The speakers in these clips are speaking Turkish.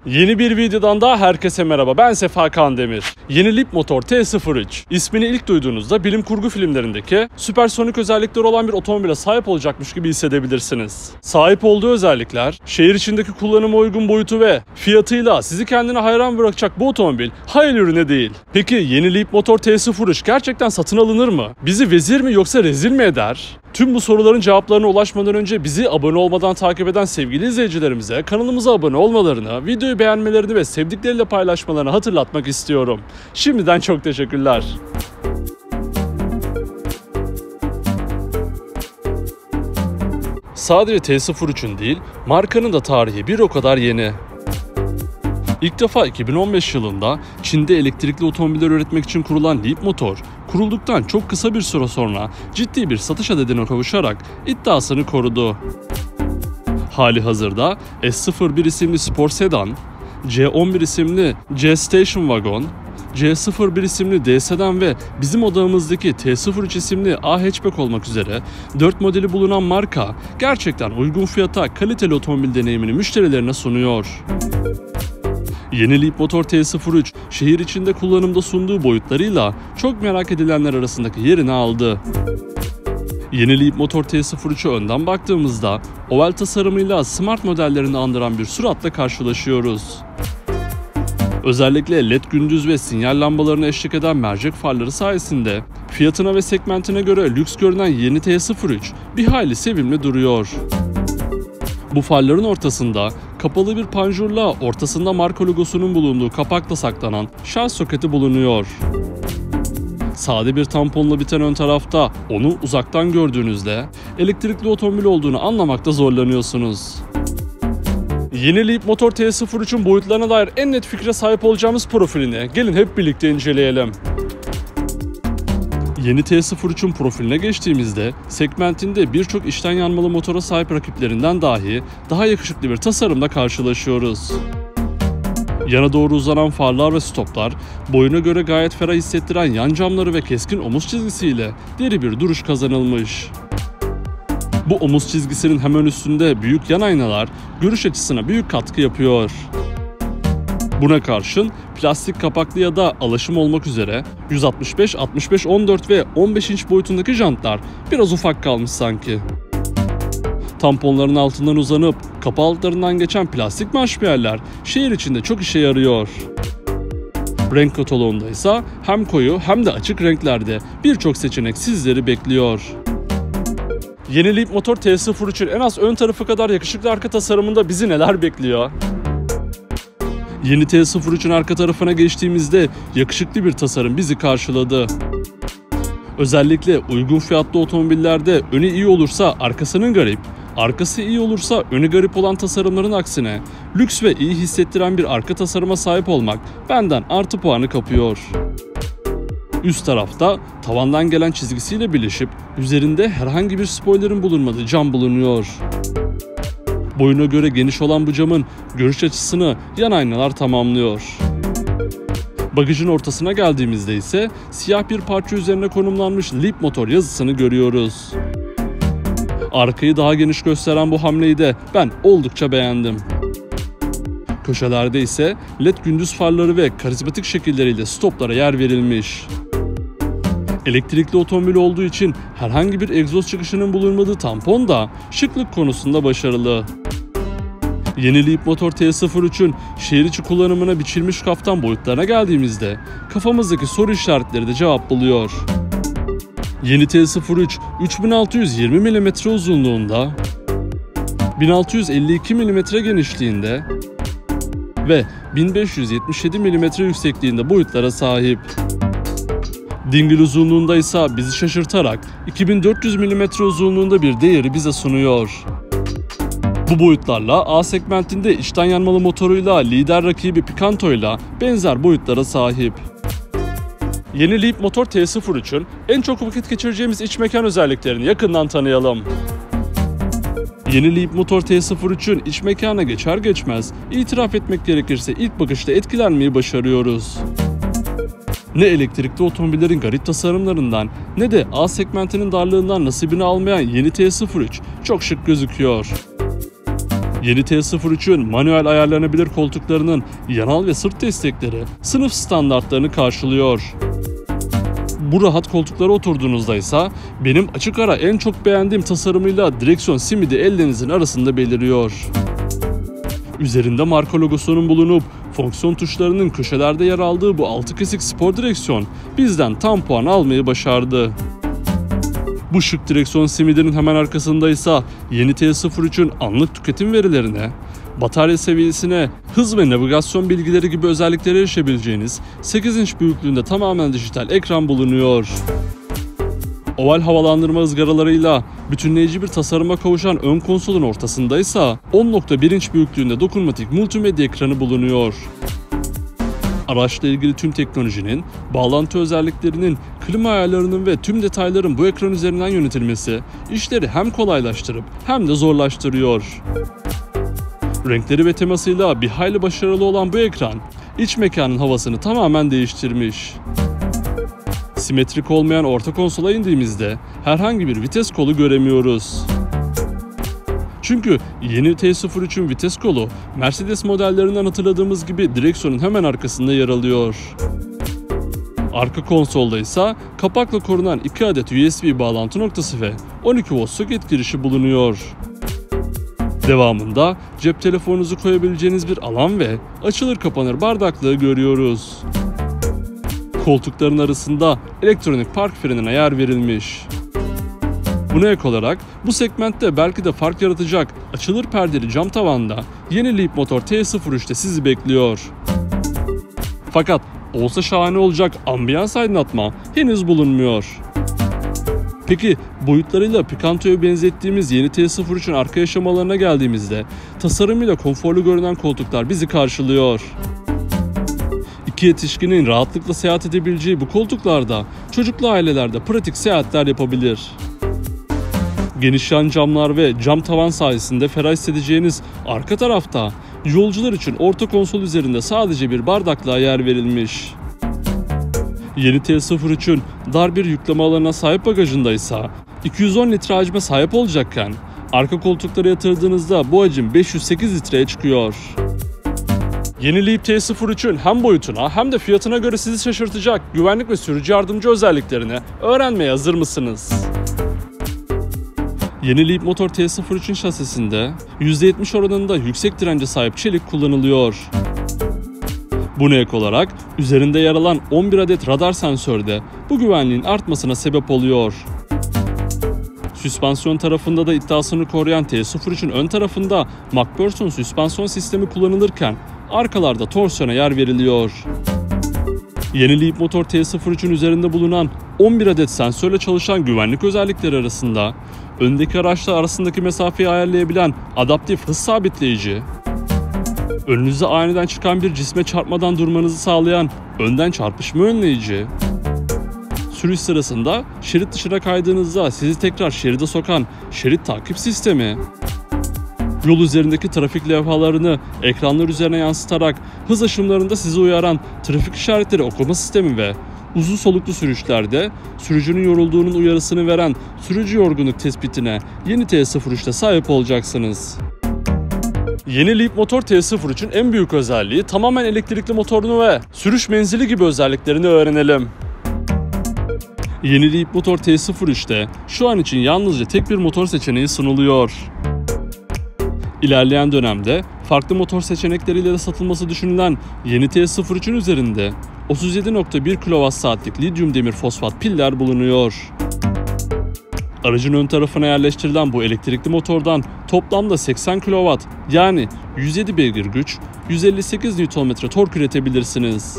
Yeni bir videodan daha herkese merhaba. Ben Sefa Kandemir. Yeni Leap Motor T03. İsmini ilk duyduğunuzda bilim kurgu filmlerindeki süpersonik özellikleri olan bir otomobile sahip olacakmış gibi hissedebilirsiniz. Sahip olduğu özellikler, şehir içindeki kullanıma uygun boyutu ve fiyatıyla sizi kendine hayran bırakacak bu otomobil hayal ürünü değil. Peki yeni Leap Motor T03 gerçekten satın alınır mı? Bizi vezir mi yoksa rezil mi eder? Tüm bu soruların cevaplarına ulaşmadan önce bizi abone olmadan takip eden sevgili izleyicilerimize kanalımıza abone olmalarını, videoyu beğenmelerini ve sevdikleriyle paylaşmalarını hatırlatmak istiyorum. Şimdiden çok teşekkürler. Sadece T03'ün değil, markanın da tarihi bir o kadar yeni. İlk defa 2015 yılında Çin'de elektrikli otomobiller üretmek için kurulan Leap Motor, kurulduktan çok kısa bir süre sonra ciddi bir satış adedine kavuşarak iddiasını korudu. Hali hazırda S01 isimli spor sedan, C11 isimli C Station Wagon, C01 isimli D sedan ve bizim odağımızdaki T03 isimli A hatchback olmak üzere 4 modeli bulunan marka gerçekten uygun fiyata kaliteli otomobil deneyimini müşterilerine sunuyor. Yeni Leap Motor T03, şehir içinde kullanımda sunduğu boyutlarıyla çok merak edilenler arasındaki yerini aldı. Yeni Leap Motor T03'e önden baktığımızda oval tasarımıyla smart modellerini andıran bir suratla karşılaşıyoruz. Özellikle LED gündüz ve sinyal lambalarına eşlik eden mercek farları sayesinde fiyatına ve segmentine göre lüks görünen yeni T03 bir hayli sevimli duruyor. Bu farların ortasında kapalı bir panjurla ortasında marka logosunun bulunduğu kapakla saklanan şarj soketi bulunuyor. Sade bir tamponla biten ön tarafta onu uzaktan gördüğünüzde elektrikli otomobil olduğunu anlamakta zorlanıyorsunuz. Yeni Leap Motor T03'ün boyutlarına dair en net fikre sahip olacağımız profilini gelin hep birlikte inceleyelim. Yeni T03'ün profiline geçtiğimizde segmentinde birçok içten yanmalı motora sahip rakiplerinden dahi daha yakışıklı bir tasarımla karşılaşıyoruz. Yana doğru uzanan farlar ve stoplar, boyuna göre gayet ferah hissettiren yan camları ve keskin omuz çizgisiyle diri bir duruş kazanılmış. Bu omuz çizgisinin hemen üstünde büyük yan aynalar görüş açısına büyük katkı yapıyor. Buna karşın plastik kapaklı ya da alaşım olmak üzere 165, 65, 14 ve 15 inç boyutundaki jantlar biraz ufak kalmış sanki. Tamponların altından uzanıp kapı altlarından geçen plastik marşpiyerler şehir içinde çok işe yarıyor. Renk kataloğunda ise hem koyu hem de açık renklerde birçok seçenek sizleri bekliyor. Yeni Leap Motor T03'ün en az ön tarafı kadar yakışıklı arka tasarımında bizi neler bekliyor? Yeni T03'ün arka tarafına geçtiğimizde yakışıklı bir tasarım bizi karşıladı. Özellikle uygun fiyatlı otomobillerde önü iyi olursa arkasının garip, arkası iyi olursa önü garip olan tasarımların aksine lüks ve iyi hissettiren bir arka tasarıma sahip olmak benden artı puanı kapıyor. Üst tarafta tavandan gelen çizgisiyle birleşip üzerinde herhangi bir spoilerın bulunmadığı cam bulunuyor. Boyuna göre geniş olan bu camın görüş açısını yan aynalar tamamlıyor. Bagajın ortasına geldiğimizde ise siyah bir parça üzerine konumlanmış Leap Motor yazısını görüyoruz. Arkayı daha geniş gösteren bu hamleyi de ben oldukça beğendim. Köşelerde ise LED gündüz farları ve karizmatik şekilleriyle stoplara yer verilmiş. Elektrikli otomobil olduğu için herhangi bir egzoz çıkışının bulunmadığı tampon da şıklık konusunda başarılı. Yeni Leap Motor T03'ün şehir içi kullanımına biçilmiş kaftan boyutlarına geldiğimizde kafamızdaki soru işaretleri de cevap buluyor. Yeni T03 3620 mm uzunluğunda, 1652 mm genişliğinde ve 1577 mm yüksekliğinde boyutlara sahip. Dingil uzunluğunda ise bizi şaşırtarak 2400 mm uzunluğunda bir değeri bize sunuyor. Bu boyutlarla A segmentinde içten yanmalı motoruyla lider rakibi Picanto'yla benzer boyutlara sahip. Yeni Leap Motor T03'ün en çok vakit geçireceğimiz iç mekan özelliklerini yakından tanıyalım. Yeni Leap Motor T03'ün iç mekana geçer geçmez itiraf etmek gerekirse ilk bakışta etkilenmeyi başarıyoruz. Ne elektrikli otomobillerin garip tasarımlarından ne de A segmentinin darlığından nasibini almayan yeni T03 çok şık gözüküyor. Yeni T03'ün manuel ayarlanabilir koltuklarının yanal ve sırt destekleri sınıf standartlarını karşılıyor. Bu rahat koltuklara oturduğunuzda ise benim açık ara en çok beğendiğim tasarımıyla direksiyon simidi ellerinizin arasında beliriyor. Üzerinde marka logosunun bulunup fonksiyon tuşlarının köşelerde yer aldığı bu 6 kesik spor direksiyon bizden tam puan almayı başardı. Bu şık direksiyon simidinin hemen arkasında ise yeni T03'ün anlık tüketim verilerine, batarya seviyesine, hız ve navigasyon bilgileri gibi özelliklere erişebileceğiniz 8 inç büyüklüğünde tamamen dijital ekran bulunuyor. Oval havalandırma ızgaralarıyla bütünleyici bir tasarıma kavuşan ön konsolun ortasında ise 10.1 inç büyüklüğünde dokunmatik multimedya ekranı bulunuyor. Araçla ilgili tüm teknolojinin, bağlantı özelliklerinin, klima ayarlarının ve tüm detayların bu ekran üzerinden yönetilmesi işleri hem kolaylaştırıp hem de zorlaştırıyor. Renkleri ve temasıyla bir hayli başarılı olan bu ekran, iç mekanın havasını tamamen değiştirmiş. Simetrik olmayan orta konsola indiğimizde herhangi bir vites kolu göremiyoruz. Çünkü yeni T03'ün vites kolu Mercedes modellerinden hatırladığımız gibi direksiyonun hemen arkasında yer alıyor. Arka konsolda ise kapakla korunan 2 adet USB bağlantı noktası ve 12 volt soket girişi bulunuyor. Devamında cep telefonunuzu koyabileceğiniz bir alan ve açılır kapanır bardaklığı görüyoruz. Koltukların arasında elektronik park frenine yer verilmiş. Buna ek olarak bu segmentte belki de fark yaratacak açılır perdeli cam tavanda yeni Leap motor T03'te sizi bekliyor. Fakat olsa şahane olacak ambiyans aydınlatma henüz bulunmuyor. Peki boyutlarıyla Picanto'ya benzettiğimiz yeni T03'ün arka yaşamalarına geldiğimizde tasarımıyla konforlu görünen koltuklar bizi karşılıyor. İki yetişkinin rahatlıkla seyahat edebileceği bu koltuklarda çocuklu ailelerde pratik seyahatler yapabilir. Geniş yan camlar ve cam tavan sayesinde ferah hissedeceğiniz arka tarafta yolcular için orta konsol üzerinde sadece bir bardaklığa yer verilmiş. Yeni T03'ün dar bir yükleme alanına sahip bagajında ise 210 litre hacme sahip olacakken arka koltuklara yatırdığınızda bu hacim 508 litreye çıkıyor. Yeni Leap T03'ün hem boyutuna hem de fiyatına göre sizi şaşırtacak güvenlik ve sürücü yardımcı özelliklerini öğrenmeye hazır mısınız? Yeni Leap motor T03'ün şasisinde %70 oranında yüksek dirence sahip çelik kullanılıyor. Buna ek olarak üzerinde yer alan 11 adet radar sensörü de bu güvenliğin artmasına sebep oluyor. Süspansiyon tarafında da iddiasını koruyan T03'ün ön tarafında MacPherson süspansiyon sistemi kullanılırken arkalarda torsiyona yer veriliyor. Yeni Leap motor T03'ün üzerinde bulunan 11 adet sensörle çalışan güvenlik özellikleri arasında öndeki araçlar arasındaki mesafeyi ayarlayabilen adaptif hız sabitleyici, önünüze aniden çıkan bir cisme çarpmadan durmanızı sağlayan önden çarpışma önleyici, sürüş sırasında şerit dışına kaydığınızda sizi tekrar şeride sokan şerit takip sistemi, yol üzerindeki trafik levhalarını ekranlar üzerine yansıtarak hız aşımlarında sizi uyaran trafik işaretleri okuma sistemi ve uzun soluklu sürüşlerde sürücünün yorulduğunun uyarısını veren sürücü yorgunluk tespitine yeni T03'te sahip olacaksınız. Yeni Leap motor T03'ün en büyük özelliği tamamen elektrikli motorunu ve sürüş menzili gibi özelliklerini öğrenelim. Yeni Leap motor T03'te şu an için yalnızca tek bir motor seçeneği sunuluyor. İlerleyen dönemde farklı motor seçenekleriyle de satılması düşünülen yeni T03'ün üzerinde 37.1 kWh'lik lityum demir fosfat piller bulunuyor. Aracın ön tarafına yerleştirilen bu elektrikli motordan toplamda 80 kW yani 107 beygir güç, 158 Nm tork üretebilirsiniz.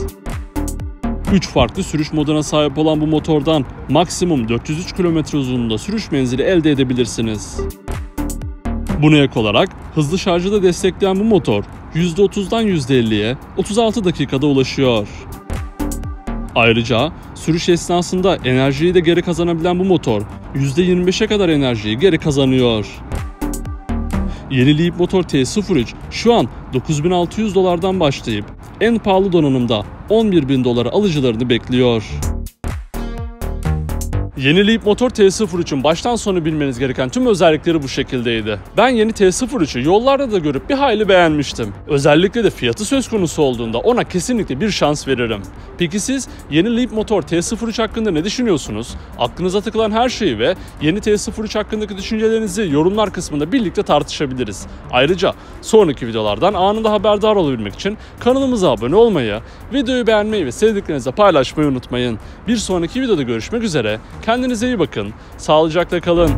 3 farklı sürüş moduna sahip olan bu motordan maksimum 403 km uzunluğunda sürüş menzili elde edebilirsiniz. Buna ek olarak hızlı şarjı da destekleyen bu motor %30'dan %50'ye 36 dakikada ulaşıyor. Ayrıca sürüş esnasında enerjiyi de geri kazanabilen bu motor %25'e kadar enerjiyi geri kazanıyor. Yeni Leap motor T03 şu an $9.600'dan başlayıp en pahalı donanımda $11.000 alıcılarını bekliyor. Yeni Leap motor T03'ün baştan sona bilmeniz gereken tüm özellikleri bu şekildeydi. Ben yeni T03'ü yollarda da görüp bir hayli beğenmiştim. Özellikle de fiyatı söz konusu olduğunda ona kesinlikle bir şans veririm. Peki siz yeni Leap motor T03 hakkında ne düşünüyorsunuz? Aklınıza takılan her şeyi ve yeni T03 hakkındaki düşüncelerinizi yorumlar kısmında birlikte tartışabiliriz. Ayrıca sonraki videolardan anında haberdar olabilmek için kanalımıza abone olmayı, videoyu beğenmeyi ve sevdiklerinizle paylaşmayı unutmayın. Bir sonraki videoda görüşmek üzere. Kendinize iyi bakın. Sağlıcakla kalın.